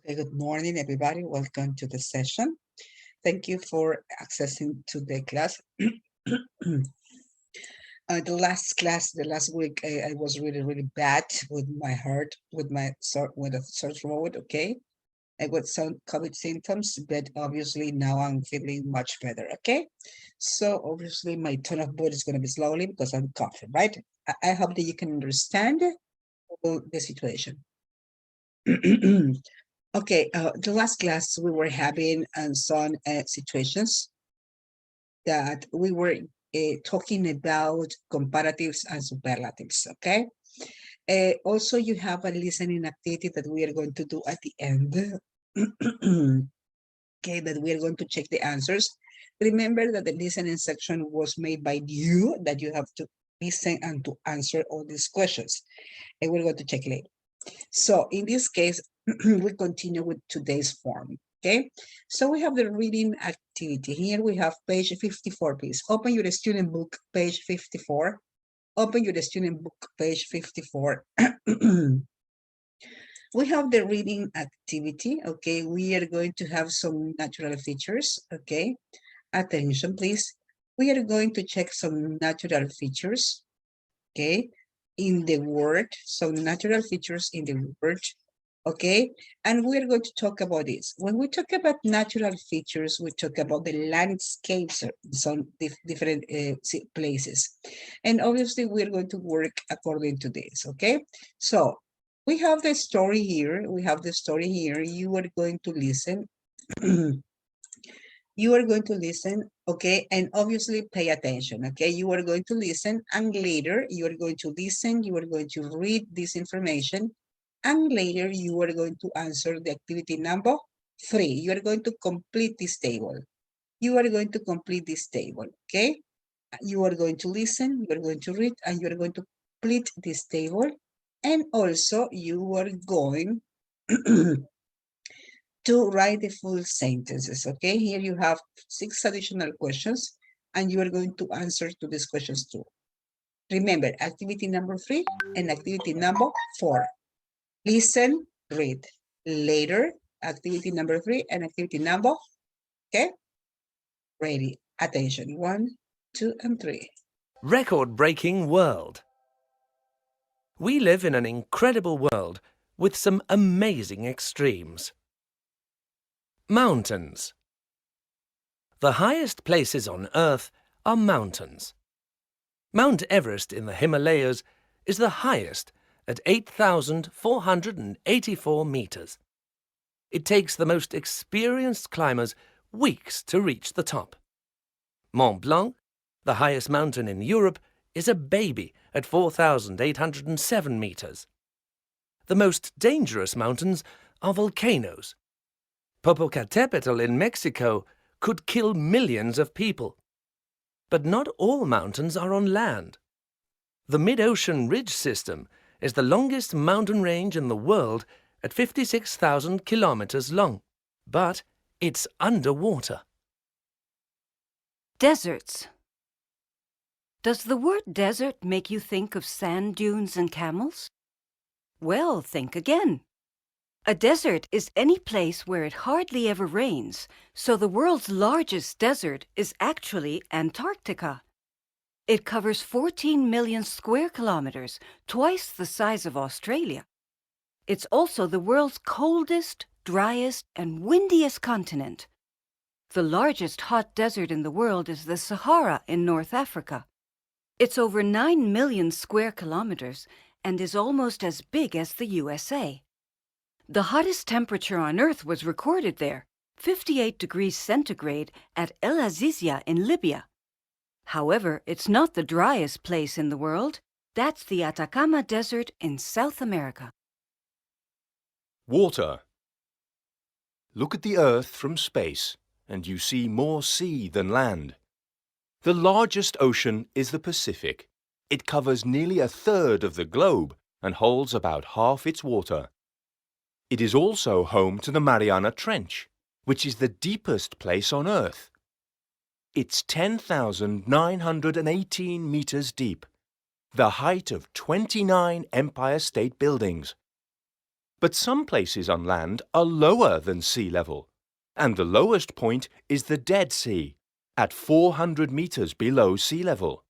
Okay, good morning, everybody. Welcome to the session. Thank you for accessing to the class. The last week, I was really bad with my heart, with a sore throat. Okay, I got some COVID symptoms, but obviously now I'm feeling much better. Okay, so obviously my tone of voice is going to be slowly because I'm coughing, right? I hope that you can understand the situation. Okay, the last class we were having some situations that we were talking about comparatives and superlatives, okay? Also, you have a listening activity that we are going to do at the end, okay, that we are going to check the answers. Remember that the listening section was made by you, that you have to listen and to answer all these questions. And we're going to check later. So in this case, we continue with today's form, okay? So we have the reading activity. Here we have page 54, please. Open your student book, page 54. Open your student book, page 54. We have the reading activity, okay? We are going to have some natural features, okay? Attention, please. We are going to check some natural features, okay? In the word, some natural features in the word, okay? And we're going to talk about this. When we talk about natural features, we talk about the landscapes in some different places. And obviously, we're going to work according to this, okay? So we have the story here. We have the story here. You are going to listen. You are going to listen, okay, and obviously pay attention, okay? You are going to listen, and later you are going to listen, you are going to read this information, and later you are going to answer the activity number 3. You are going to complete this table. You are going to complete this table, okay? You are going to listen, you are going to read, and you are going to complete this table, and also you are going to write the full sentences, okay? Here you have 6 additional questions, and you are going to answer to these questions too. Remember, activity number 3 and activity number 4. Listen, read. Later, activity number 3 and activity number, okay? Ready, attention, 1, 2, and 3. Record-breaking world. We live in an incredible world with some amazing extremes. Mountains. The highest places on Earth are mountains. Mount Everest in the Himalayas is the highest at 8,484 meters. It takes the most experienced climbers weeks to reach the top. Mont Blanc, the highest mountain in Europe, is a baby at 4,807 meters. The most dangerous mountains are volcanoes. Popocatépetl in Mexico could kill millions of people. But not all mountains are on land. The mid-ocean ridge system is the longest mountain range in the world at 56,000 kilometers long, but it's underwater. Deserts. Does the word desert make you think of sand dunes and camels? Well, think again. A desert is any place where it hardly ever rains, so the world's largest desert is actually Antarctica. It covers 14 million square kilometers, twice the size of Australia. It's also the world's coldest, driest, and windiest continent. The largest hot desert in the world is the Sahara in North Africa. It's over 9 million square kilometers and is almost as big as the USA. The hottest temperature on Earth was recorded there, 58 degrees centigrade at El Azizia in Libya. However, it's not the driest place in the world. That's the Atacama Desert in South America. Water. Look at the Earth from space, and you see more sea than land. The largest ocean is the Pacific. It covers nearly a third of the globe and holds about half its water. It is also home to the Mariana Trench, which is the deepest place on Earth. It's 10,918 meters deep, the height of 29 Empire State Buildings. But some places on land are lower than sea level, and the lowest point is the Dead Sea, at 400 meters below sea level.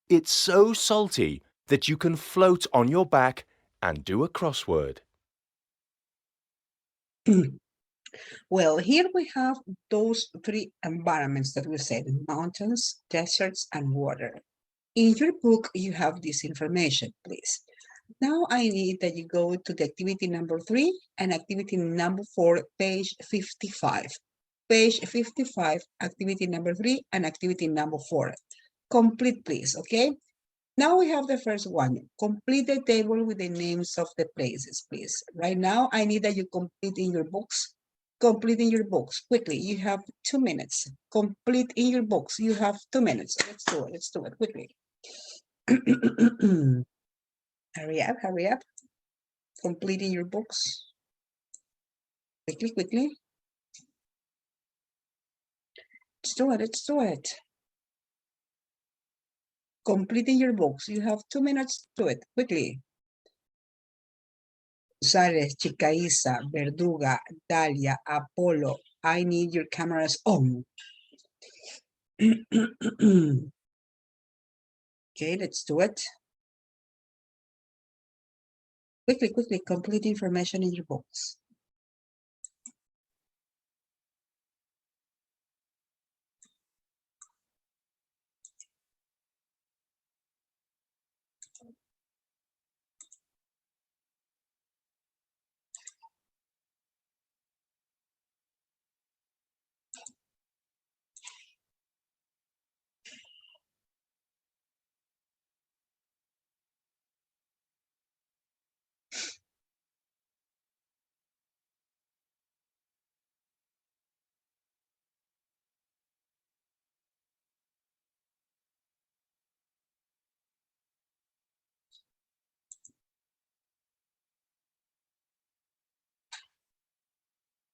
It's so salty that you can float on your back and do a crossword. Well, here we have those three environments that we said, mountains, deserts, and water. In your book, you have this information, please. Now I need that you go to the activity number 3 and activity number 4, page 55. Page 55, activity number 3 and activity number 4. Complete, please, okay? Now we have the first one. Complete the table with the names of the places, please. Right now, I need that you complete in your books. Complete in your books quickly. You have 2 minutes. Complete in your books. You have 2 minutes. Let's do it. Let's do it quickly. Hurry up, hurry up. Completing your books. Quickly, quickly. Let's do it, let's do it. Completing your books. You have 2 minutes to do it, quickly. González, Chica Isa, Verduga, Dalia, Apollo. I need your cameras on. Okay, let's do it. Quickly, quickly, complete information in your books.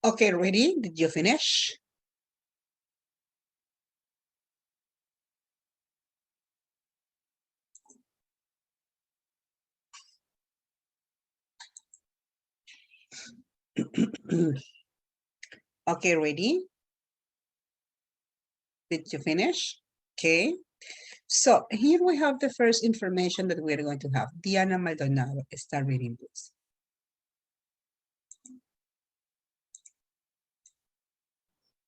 Okay, ready? Did you finish? Okay, ready? Did you finish? Okay. So here we have the first information that we're going to have. Diana Maldonado, start reading, please.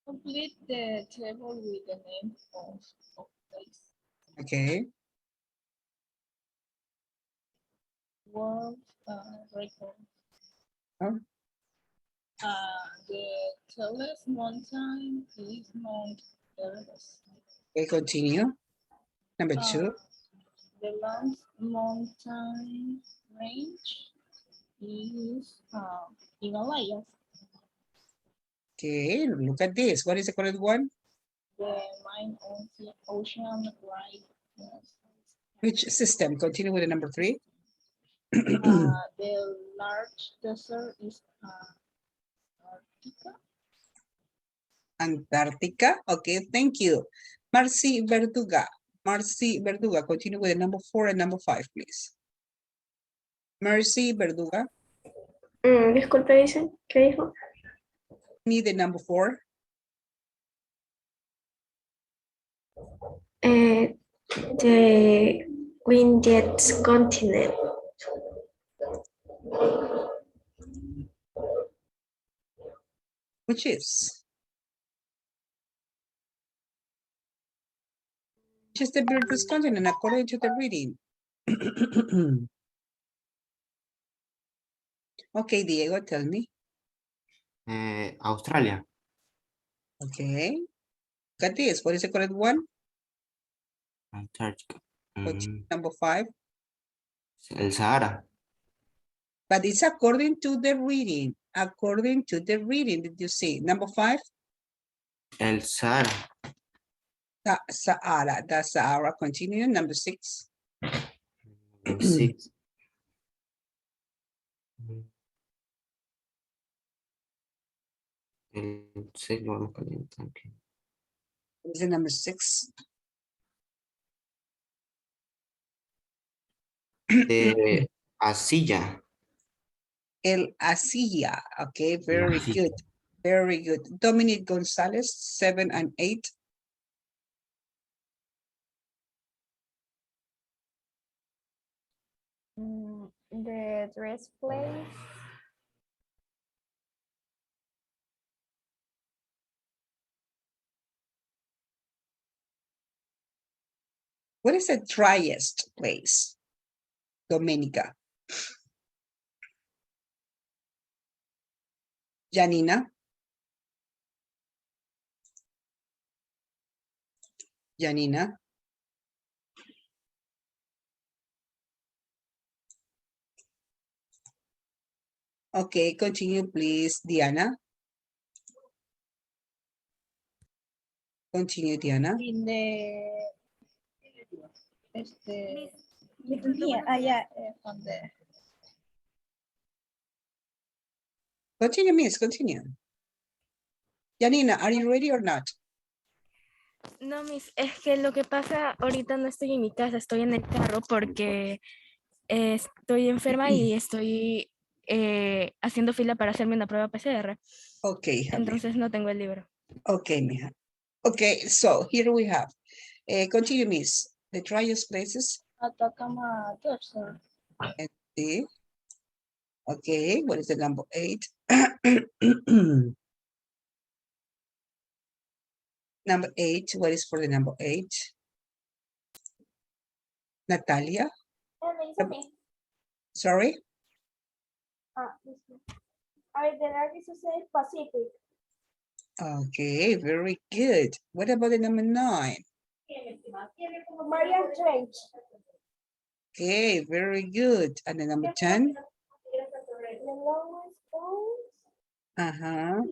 Complete the table with the name of place. Okay. World record. Oh. The tallest mountain is Mount Everest. Okay, continue. Number 2. The longest mountain range is Himalayas. Okay, look at this. What is the correct one? The main ocean right. Which system? Continue with the number 3. The large desert is Antarctica. Antarctica. Okay, thank you. Marcy Verduga. Marcy Verduga. Continue with the number 4 and number 5, please. Mercy Verduga. Disculpe, dice, ¿qué dijo? Need the number 4. The Windiet continent. Which is? Which is the weirdest continent according to the reading? Okay, Diego, tell me. Australia. Okay. Look at this. What is the correct one? Antarctica. Number 5. El Sahara. But it's according to the reading. According to the reading, did you see? Number 5? El Sahara. The Sahara. The Sahara. Continue. Number 6. Number 6. El siglo más caliente. Okay. What is the number 6? De Asilla. El Asia. Okay, very good. Very good. Dominic Gonzalez, 7 and 8. The dress place. What is the driest place? Dominica. Janina. Janina. Okay, continue, please, Diana. Continue, Diana. In the yeah, on the Continue, miss, continue. Janina, are you ready or not? No, Miss, es que lo que pasa, ahorita no estoy en mi casa, estoy en el carro porque estoy enferma y estoy haciendo fila para hacerme una prueba PCR. Okay, honey. Entonces no tengo el libro. Okay, mija. Okay, so here we have. Continue, miss. The driest places. Atacama Desert. See? Okay, what is the number 8? Number 8, what is for the number 8? Natalia? Sorry? The largest is Pacific. Okay, very good. What about the number 9? Marian Trench. Okay, very good. And the number 10? The lowest point. Uh-huh.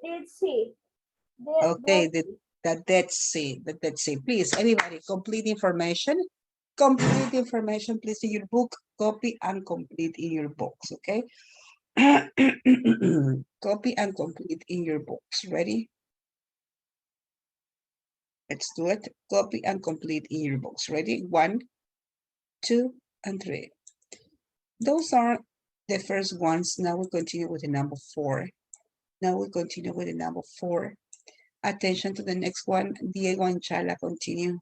Dead Sea. Okay, the Dead Sea, the Dead Sea. Please, everybody, complete information. Complete information, please, in your book. Copy and complete in your books, okay? Copy and complete in your books. Ready? Let's do it. Copy and complete in your books. Ready? 1, 2, and 3. Those are the first ones. Now we continue with the number 4. Now we continue with the number 4. Attention to the next one. Diego and Chala, continue.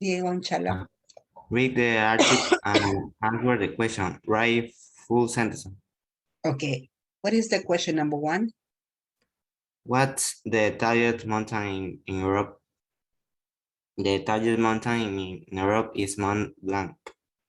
Diego and Chala. Read the article and answer the question. Write full sentence. Okay. What is the question number 1? What's the tallest mountain in Europe? The tallest mountain in Europe is Mont Blanc.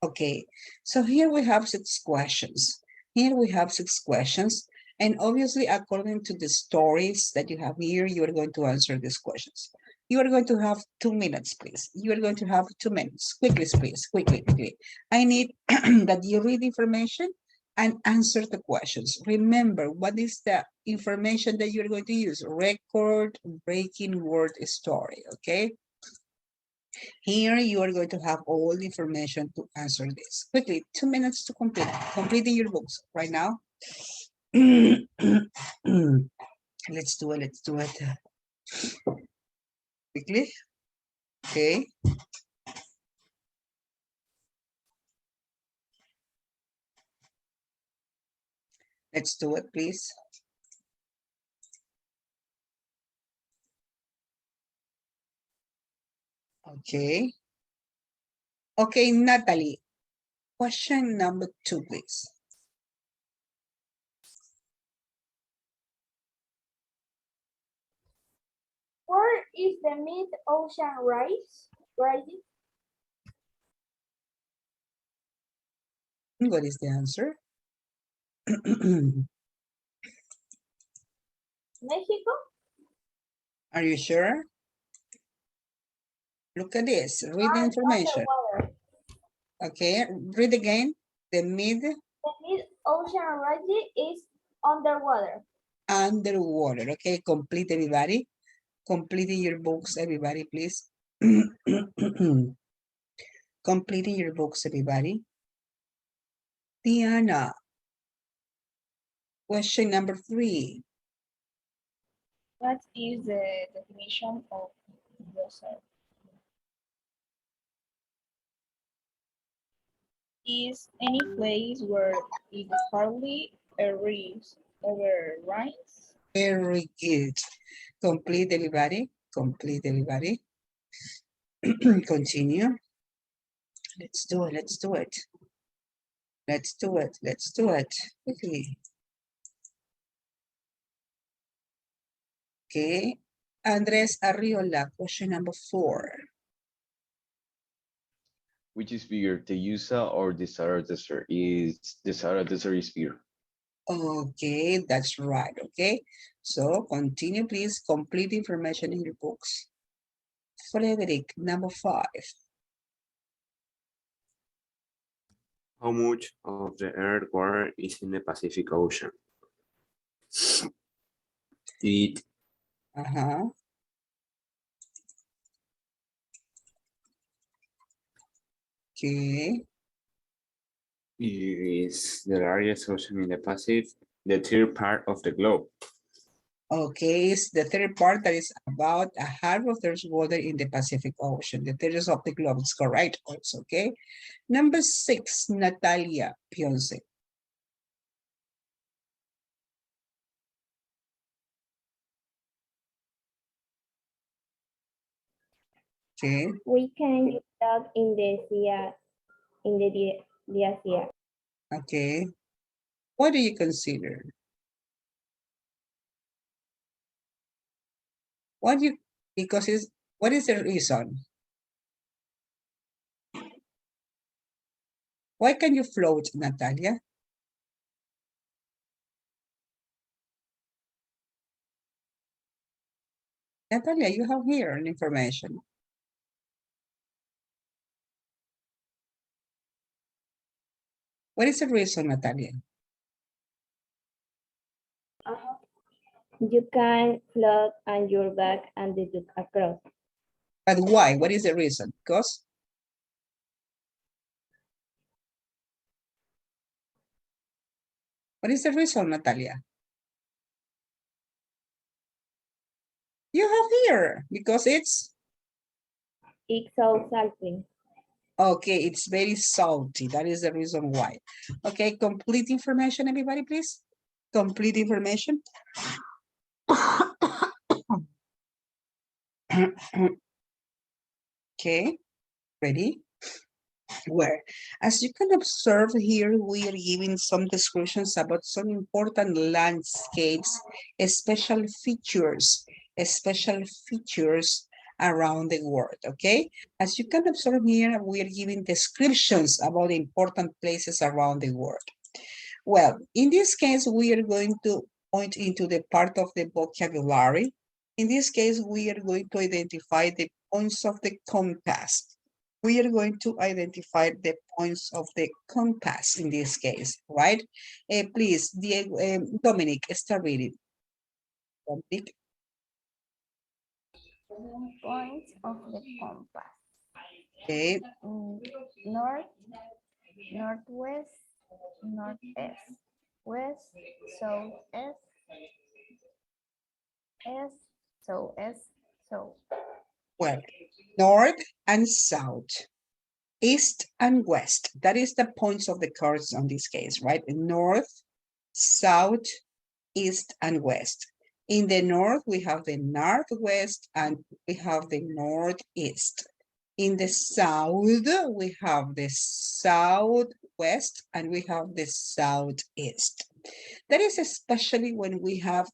Okay. So here we have 6 questions. Here we have 6 questions. And obviously, according to the stories that you have here, you are going to answer these questions. You are going to have 2 minutes, please. You are going to have 2 minutes. Quickly, please. Quickly, quickly. I need that you read information and answer the questions. Remember, what is the information that you're going to use? Record breaking word story, okay? Here you are going to have all the information to answer this. Quickly, 2 minutes to complete. Completing your books right now. Let's do it, let's do it. Quickly, okay. Let's do it, please. Okay. Okay, Natalie. Question number 2, please. Where is the mid-ocean rising? What is the answer? Mexico? Are you sure? Look at this. Read the information. Underwater. Okay, read again. The The mid-ocean rising is underwater. underwater. Okay, complete, everybody. Completing your books, everybody, please. Completing your books, everybody. Diana. Question number 3. What is the definition of desert? is any place where it hardly ever rains. Very good. Complete, everybody. Complete, everybody. Continue. Let's do it. Let's do it. Let's do it. Let's do it. Quickly. Okay. Andres Arriola, question number 4. Which is bigger, the USA or the Sahara Desert? Is the Sahara Desert is bigger? Okay, that's right. Okay. So continue, please. Complete information in your books. Frederick, number 5. How much of the Earth water is in the Pacific Ocean? It Uh-huh. Okay. is the largest ocean in the Pacific, the third part of the globe. Okay, it's the third part that is about a half of there's water in the Pacific Ocean. The third of the globe is correct also, okay? Number 6, Natalia Pionce. Okay, We can use that in the sea, the sea. okay. What do you consider? What you, because it's, what is the reason? Why can you float, Natalia? Natalia, you have here an information. What is the reason, Natalia? You can float on your back and look across. But why? What is the reason? Because what is the reason, Natalia? You have here because it's It's so salty. okay. It's very salty. That is the reason why. Okay, complete information, everybody, please. Complete information. Okay, ready? Where, as you can observe here, we are giving some descriptions about some important landscapes, special features around the world, okay? As you can observe here, we are giving descriptions about important places around the world. Well, in this case, we are going to point into the part of the vocabulary. In this case, we are going to identify the points of the compass. We are going to identify the points of the compass in this case, right? Please, Diego, Dominic, start reading. Dominic, Points of the compass. okay, North, northwest, northeast, west, southeast, east, southeast, south. well, north and south, east and west. That is the points of the cards on this case, right? North, south, east, and west. In the north, we have the northwest and we have the northeast. In the south, we have the southwest and we have the southeast. That is especially when we have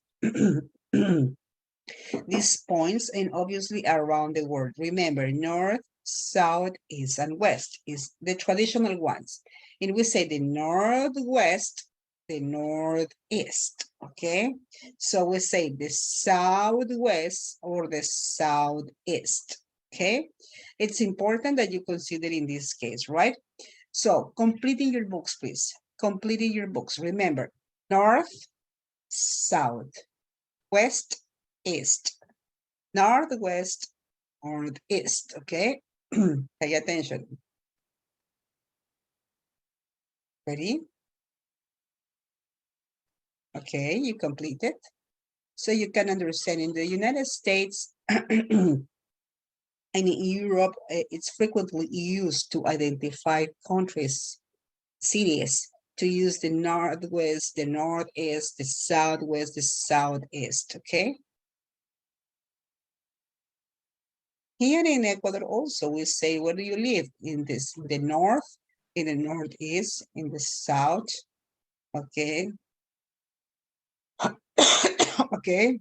these points and obviously around the world. Remember, north, south, east, and west is the traditional ones. And we say the northwest, the northeast, okay? So we say the southwest or the southeast, okay? It's important that you consider in this case, right? So completing your books, please. Completing your books. Remember, north, south, west, east, northwest, northeast, okay? Pay attention. Ready? Okay, you completed. So you can understand in the United States and in Europe, it's frequently used to identify countries cities to use the northwest, the northeast, the southwest, the southeast, okay? Here in Ecuador also, we say, where do you live? In this, the north, in the northeast, in the south, okay? Okay,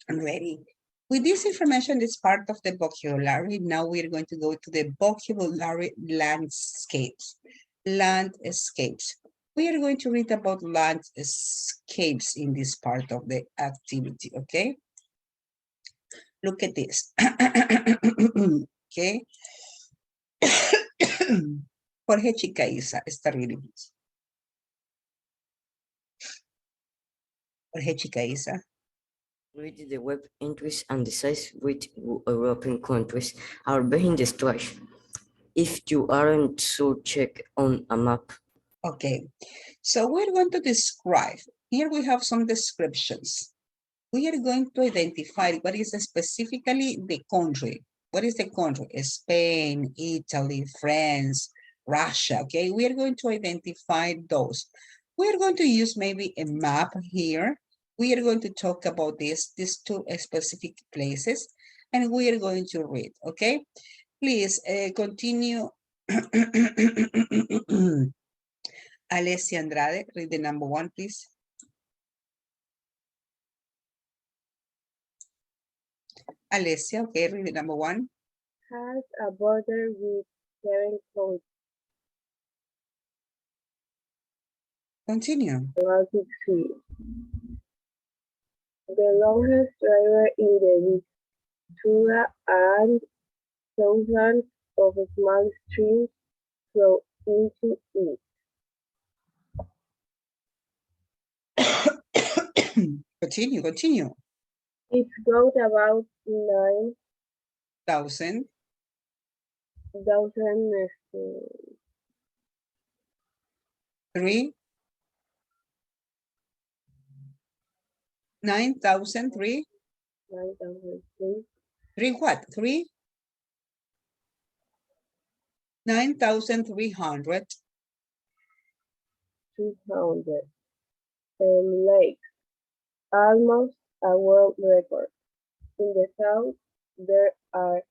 I'm ready. With this information, it's part of the vocabulary. Now we're going to go to the vocabulary landscapes. Landscapes. We are going to read about landscapes in this part of the activity, okay? Look at this. Okay. Jorge Chicaiza está reading this. Jorge Chicaiza. Read the web entries and decide which European countries are being destroyed. If you aren't, so check on a map. Okay, so we're going to describe. Here we have some descriptions. We are going to identify what is specifically the country. What is the country? Spain, Italy, France, Russia, okay? We are going to identify those. We are going to use maybe a map here. We are going to talk about these two specific places, and we are going to read, okay? Please continue. Alessia Andrade, read the number 1, please. Alessia, okay, read the number 1. Has a border with 7 countries. Continue. Baltic Sea. The longest river in the Vistula and thousands of small streams flow into it. Continue. It's got about 9,000. 3. 9,003. 9,003. 3 what? 3? 9,300. 300 lakes, almost a world record. In the south, there are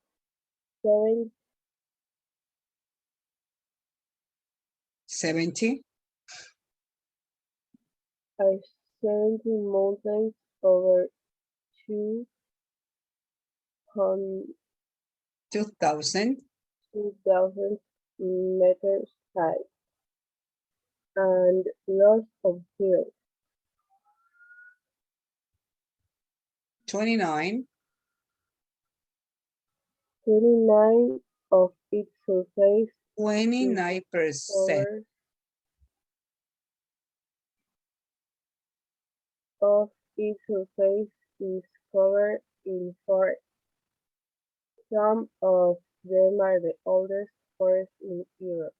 70. 70 mountains over 2,000. 2,000 meters high, and lots of hills. 29. 29 of its surface 29%. Of its surface is covered in forest. Some of them are the oldest forests in Europe.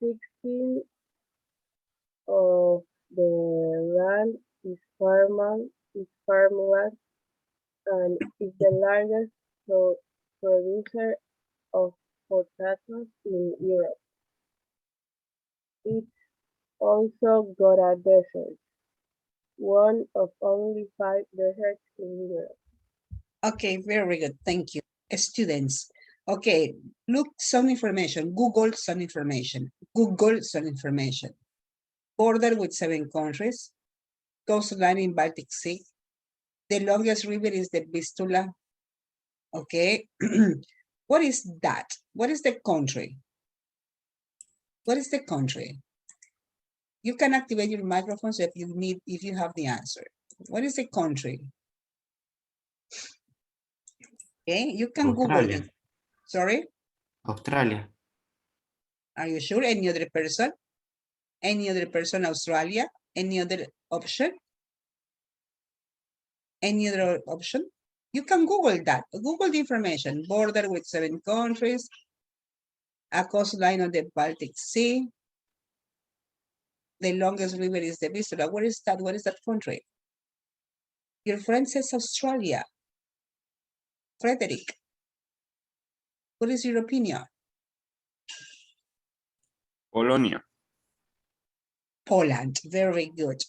16 of the land is farmland and is the largest producer of potatoes in Europe. It's also got a desert, one of only 5 deserts in Europe. Okay, very good. Thank you. Students. Okay, look some information. Google some information. Google some information. Border with 7 countries. Coastline in Baltic Sea. The longest river is the Vistula. Okay. What is that? What is the country? What is the country? You can activate your microphones if you have the answer. What is the country? Okay, you can Google it. Sorry? Australia. Are you sure? Any other person? Any other person? Australia? Any other option? Any other option? You can Google that. Google the information. Border with 7 countries. A coastline on the Baltic Sea. The longest river is the Vistula. Where is that? What is that country? Your friend says Australia. Frederick. What is your opinion? Polonia. Poland. Very good.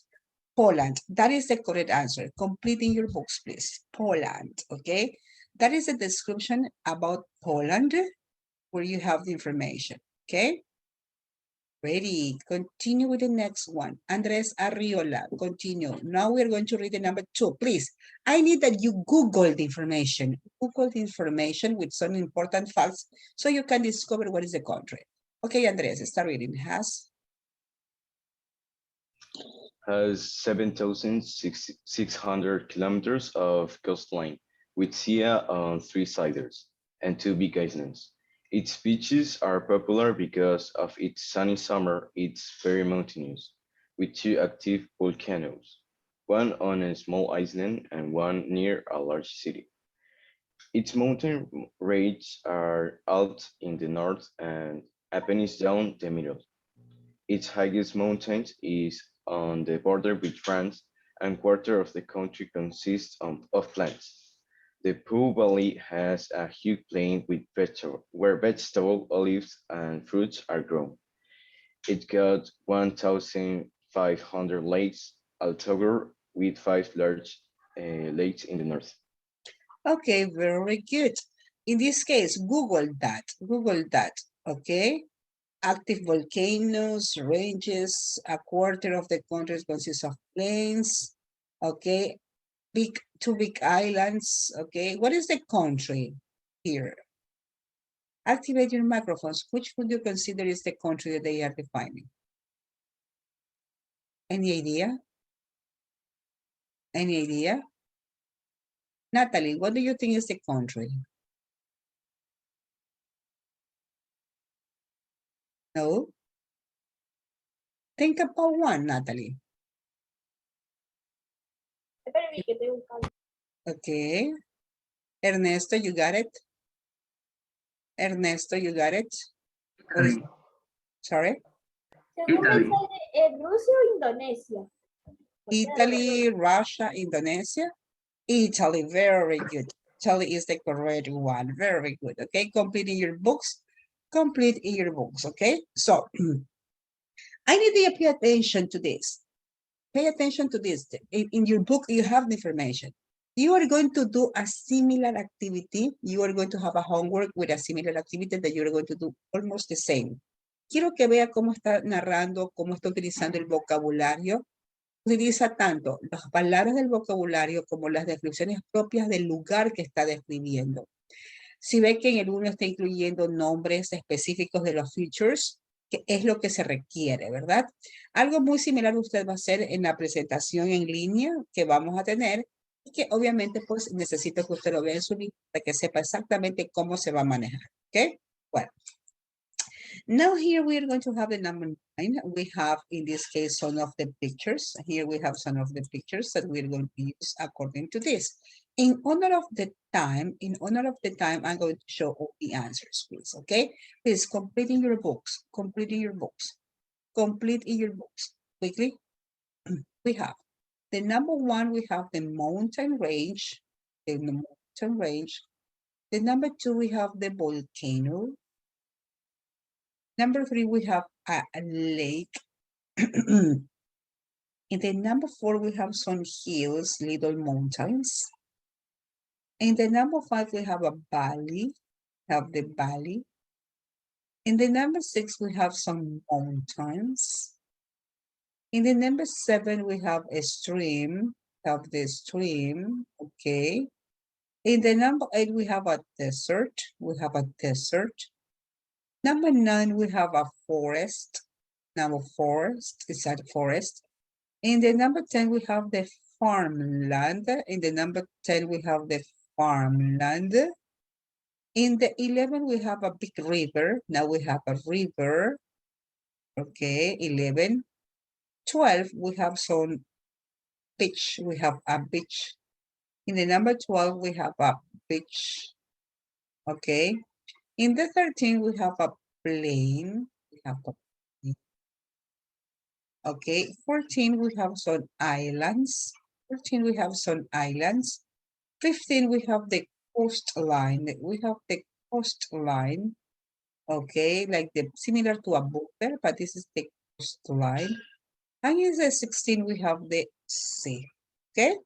Poland. That is the correct answer. Completing your books, please. Poland. Okay. That is a description about Poland where you have the information. Okay. Ready. Continue with the next one. Andres Arriola. Continue. Now we're going to read the number 2. Please. I need that you Google the information. Google the information with some important facts so you can discover what is the country. Okay, Andres, start reading. Has 7,600 kilometers of coastline, with sea on 3 sides and 2 big islands. Its beaches are popular because of its sunny summer. It's very mountainous, with 2 active volcanoes, one on a small island and one near a large city. Its mountain ranges are Alps in the north and Apennines down the middle. Its highest mountain is on the border with France, and quarter of the country consists of plants. The Po Valley has a huge plain with where vegetable, olives, and fruits are grown. It got 1,500 lakes altogether, with 5 large lakes in the north. Okay, very good. In this case, Google that. Google that. Okay. Active volcanoes, ranges, a quarter of the country consists of plains. Okay. Two big islands. Okay. What is the country here? Activate your microphones. Which would you consider is the country that they are defining? Any idea? Any idea? Natalie, what do you think is the country? No? Think about one, Natalie. Okay. Ernesto, you got it? Ernesto, you got it? Sorry? Italy. Rusia o Indonesia. Italy, Russia, Indonesia? Italy, very good. Italy is the correct one. Very good. Okay, completing your books. Complete in your books, okay? So, I need you to pay attention to this. Pay attention to this. In your book, you have the information. You are going to do a similar activity. You are going to have a homework with a similar activity that you're going to do almost the same. Quiero que vea cómo está narrando, cómo está utilizando el vocabulario. Utiliza tanto las palabras del vocabulario como las descripciones propias del lugar que está describiendo. Si ve que en el uno está incluyendo nombres específicos de los features, que es lo que se requiere, ¿verdad? Algo muy similar usted va a hacer en la presentación en línea que vamos a tener y que obviamente pues necesito que usted lo vea en su libro para que sepa exactamente cómo se va a manejar, ¿ok? Bueno. Now here we are going to have the number 9. We have, in this case, some of the pictures. Here we have some of the pictures that we're going to use according to this. In honor of the time, I'm going to show all the answers, please, okay? Please, complete in your books, complete in your books, complete in your books. Quickly, we have the number 1, we have the mountain range, the mountain range. The number 2, we have the volcano. Number 3, we have a lake. In the number 4, we have some hills, little mountains. In the number 5, we have a valley, the valley. In the number 6, we have some mountains. In the number 7, we have a stream, the stream, okay. In the number 8, we have a desert, Number 9, we have a forest. Number 4 is a forest. In the number 10, we have the farmland. In the number 10, we have the farmland. In the 11, we have a big river. Now we have a river. Okay, 11. 12, we have some beach. We have a beach. In the number 12, we have a beach. Okay. In the 13, we have a plain. We have a plain. Okay, 14, we have some islands. 14, we have some islands. 15, we have the coastline. We have the coastline. Okay, like the similar to a booker, but this is the coastline. And in the 16, we have the sea. Okay,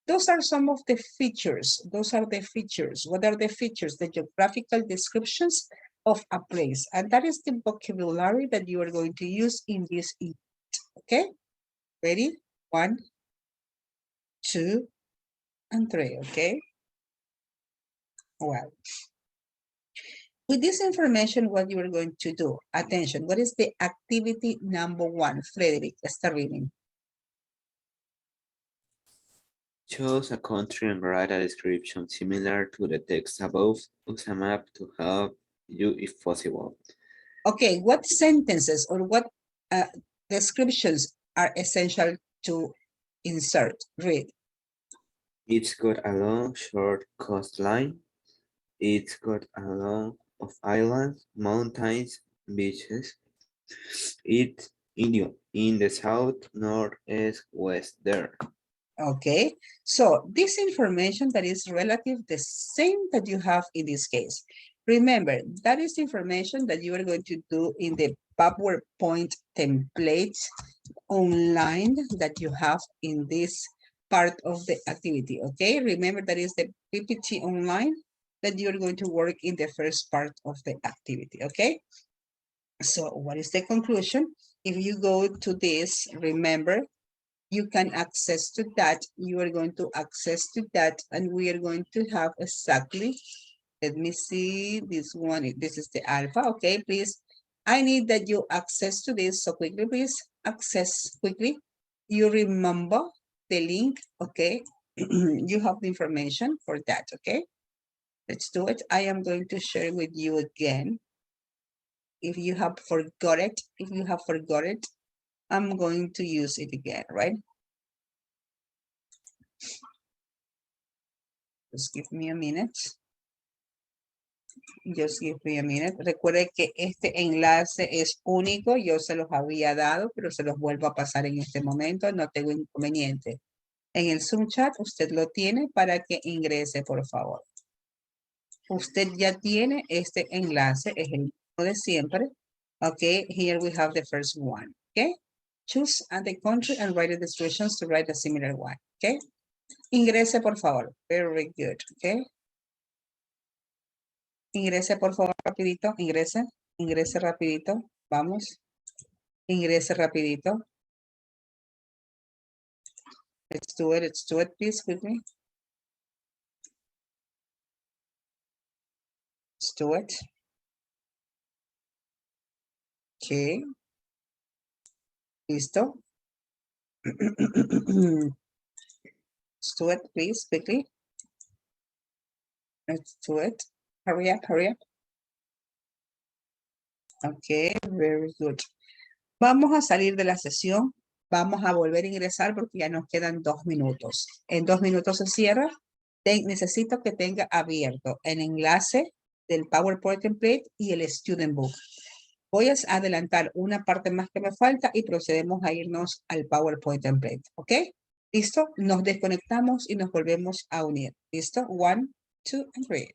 those are some of the features. Those are the features. What are the features? The geographical descriptions of a place. And that is the vocabulary that you are going to use in this unit. Okay, ready? 1, 2, and 3. Okay, well. With this information, what you are going to do? Attention, what is the activity number 1? Frederick, start reading. Choose a country and write a description similar to the text above. Use a map to help you if possible. Okay, what sentences or what descriptions are essential to insert? Read. It's got a long, short coastline. It's got a lot of islands, mountains, beaches. It's in the south, northeast, west there. Okay, so this information that is relative, the same that you have in this case. Remember, that is information that you are going to do in the PowerPoint template online that you have in this part of the activity, okay? Remember that is the PPT online that you're going to work in the first part of the activity, okay? So what is the conclusion? If you go to this, remember, you can access to that. You are going to access to that, and we are going to have exactly, let me see, this one, this is the alpha, okay, please. I need that you access to this, so quickly, please, access quickly. You remember the link, okay? You have the information for that, okay? Let's do it. I am going to share with you again. If you have forgot it, I'm going to use it again, right? Just give me a minute. Just give me a minute. Recuerde que este enlace es único. Yo se los había dado, pero se los vuelvo a pasar en este momento. No tengo inconveniente. En el Zoom chat usted lo tiene para que ingrese, por favor. Usted ya tiene este enlace. Es el mismo de siempre. Okay, here we have the first one. Okay. Choose the country and write the descriptions to write a similar one. Okay. Ingrese, por favor. Very good. Okay. Ingrese, por favor, rapidito. Ingrese. Ingrese rapidito. Vamos. Ingrese rapidito. Let's do it. Let's do it, please, with me. Let's do it. Okay. Listo. Let's do it, please, quickly. Let's do it. Hurry up, hurry up. Okay, very good. Vamos a salir de la sesión. Vamos a volver a ingresar porque ya nos quedan 2 minutos. En 2 minutos se cierra. Necesito que tenga abierto el enlace del PowerPoint template y el Student Book. Voy a adelantar una parte más que me falta y procedemos a irnos al PowerPoint template. ¿Ok? ¿Listo? Nos desconectamos y nos volvemos a unir. ¿Listo? 1, 2, and 3.